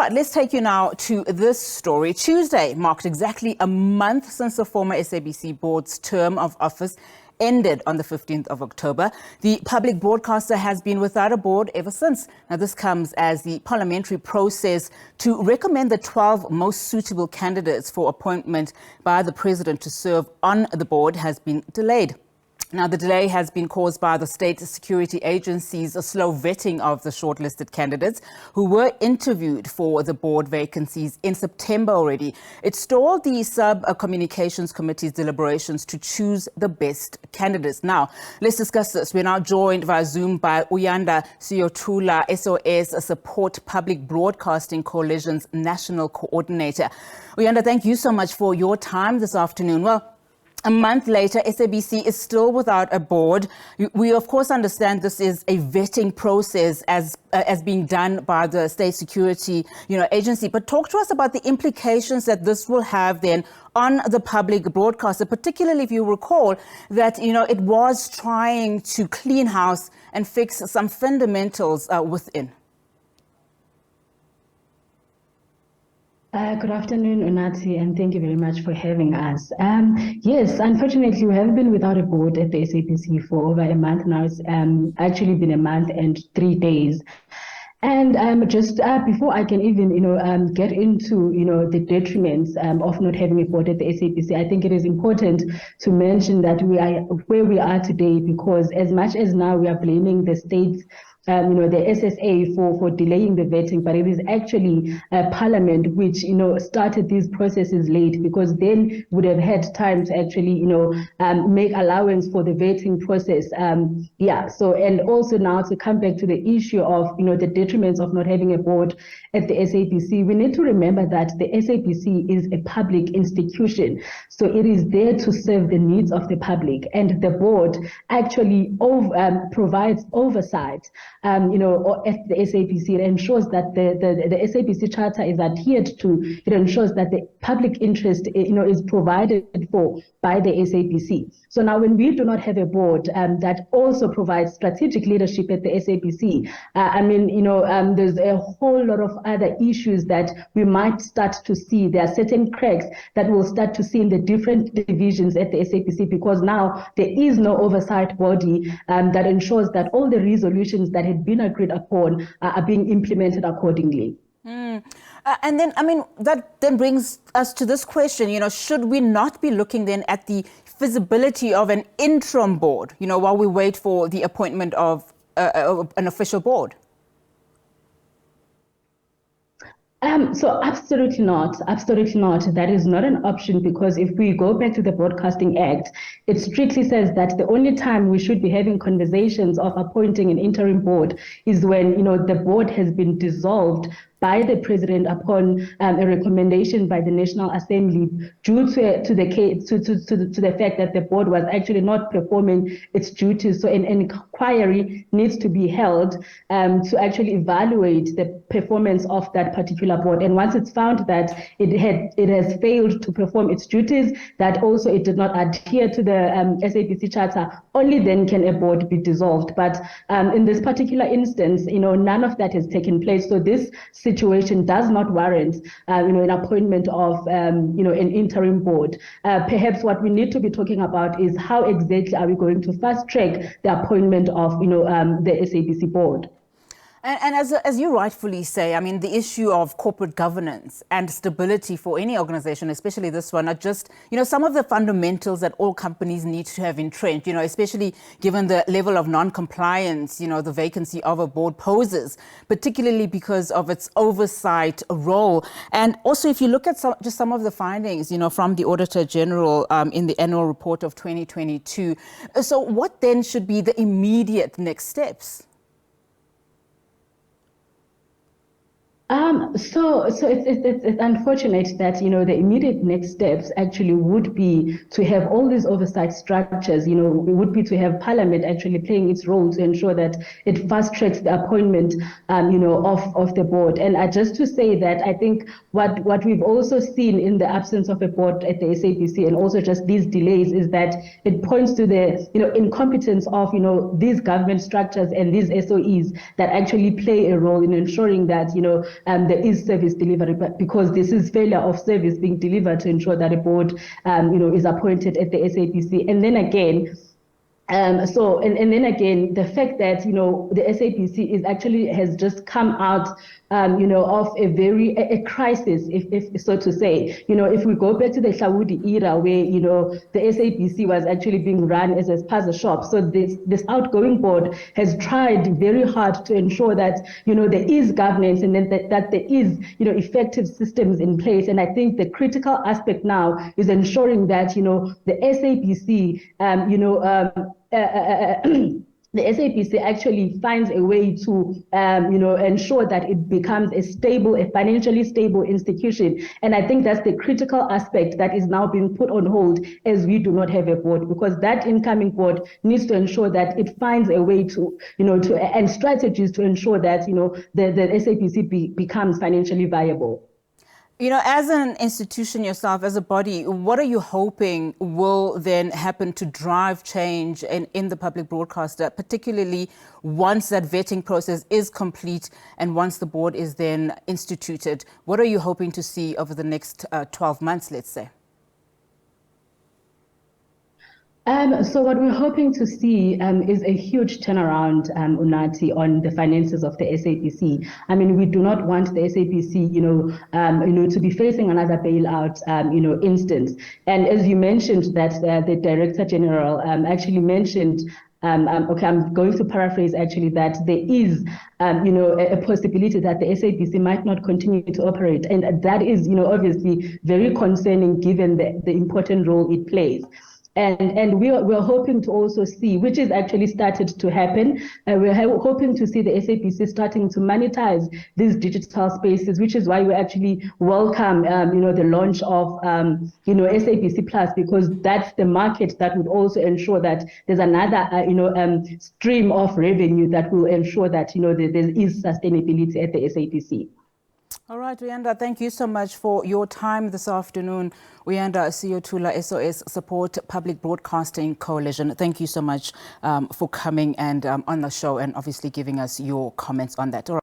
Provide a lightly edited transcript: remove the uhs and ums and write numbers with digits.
right, let's take you now to this story. Tuesday marked exactly a month since the former SABC Board's term of office ended on the 15th of October. The public broadcaster has been without a board ever since. Now, this comes as the parliamentary process to recommend the 12 most suitable candidates for appointment by the president to serve on the board has been delayed. Now, the delay has been caused by the state security agency's slow vetting of the shortlisted candidates who were interviewed for the board vacancies in September already. It stalled the Sub-Communications Committee's deliberations to choose the best candidates. Now, let's discuss this. We're now joined via Zoom by Uyanda Siyotula, SOS Support Public Broadcasting Coalition's National Coordinator. Uyanda, thank you so much for your time this afternoon. Well, a month later, SABC is still without a board. We, of course, understand this is a vetting process as being done by the state security, agency. But talk to us about the implications that this will have then on the public broadcaster, particularly if you recall that, it was trying to clean house and fix some fundamentals within. Good afternoon, Unati, and thank you very much for having us. Yes, unfortunately, we have been without a board at the SABC for over a month now. It's actually been a month and 3 days. And just before I can even, get into, the detriments of not having a board at the SABC, I think it is important to mention that we are where we are today because as much as now we are blaming the states, the SSA for delaying the vetting, but it is actually Parliament which, started these processes late because then would have had time to actually, make allowance for the vetting process. So, and also now to come back to the issue of, the detriments of not having a board at the SABC, we need to remember that the SABC is a public institution. So it is there to serve the needs of the public, and the board actually provides oversight at the SABC. It ensures that the SABC charter is adhered to. It ensures that the public interest, is provided for by the SABC. So now when we do not have a board that also provides strategic leadership at the SABC, there's a whole lot of other issues that we might start to see. There are certain cracks that we'll start to see in the different divisions at the SABC because now there is no oversight body that ensures that all the resolutions that had been agreed upon are being implemented accordingly. And then, that then brings us to this question, should we not be looking then at the feasibility of an interim board, while we wait for the appointment of an official board? So absolutely not. That is not an option because if we go back to the Broadcasting Act, it strictly says that the only time we should be having conversations of appointing an interim board is when, the board has been dissolved by the president upon a recommendation by the National Assembly due to the fact that the board was actually not performing its duties. So an inquiry needs to be held to actually evaluate the performance of that particular board. And once it's found that it has failed to perform its duties, that also it did not adhere to the SABC charter, only then can a board be dissolved. But in this particular instance, none of that has taken place. So this situation does not warrant, an appointment of, an interim board. Perhaps what we need to be talking about is how exactly are we going to fast track the appointment of, the SABC board. And as you rightfully say, the issue of corporate governance and stability for any organization, especially this one, are just, some of the fundamentals that all companies need to have entrenched, especially given the level of non-compliance, the vacancy of a board poses, particularly because of its oversight role. And also, if you look at some of the findings, from the Auditor General in the annual report of 2022. So what then should be the immediate next steps? So it's unfortunate that, the immediate next steps actually would be to have all these oversight structures, would be to have Parliament actually playing its role to ensure that it fast tracks the appointment, of the board. And just to say that I think what we've also seen in the absence of a board at the SABC and also just these delays is that it points to the, incompetence of, these government structures and these SOEs that actually play a role in ensuring that, the is service delivery, but because this is failure of service being delivered to ensure that a board, is appointed at the SABC. And then again, and then again, the fact that, the SABC is actually has just come out, of a crisis, if so to say. If we go back to the Hlaudi era where, the SABC was actually being run as a spaza shop. So this outgoing board has tried very hard to ensure that, there is governance and then that there is, effective systems in place. And I think the critical aspect now is ensuring that, the SABC, the SABC actually finds a way to, ensure that it becomes a financially stable institution. And I think that's the critical aspect that is now being put on hold as we do not have a board, because that incoming board needs to ensure that it finds a way to, and strategies to ensure that, the SABC becomes financially viable. As an institution yourself, as a body, what are you hoping will then happen to drive change in the public broadcaster, particularly once that vetting process is complete and once the board is then instituted? What are you hoping to see over the next 12 months, let's say? So what we're hoping to see is a huge turnaround, Unati, on the finances of the SABC. I mean, we do not want the SABC, to be facing another bailout, instance. And as you mentioned, that the Director General actually mentioned. Okay, I'm going to paraphrase actually that there is, a possibility that the SABC might not continue to operate, and that is, obviously very concerning given the important role it plays. And we're hoping to also see, which is actually started to happen, we're hoping to see the SABC starting to monetize these digital spaces, which is why we actually welcome, the launch of, SABC Plus, because that's the market that would also ensure that there's another, stream of revenue that will ensure that, there is sustainability at the SABC. All right, Uyanda, thank you so much for your time this afternoon. Uyanda Siyotula, SOS Support Public Broadcasting Coalition. Thank you so much for coming and on the show and obviously giving us your comments on that. All right.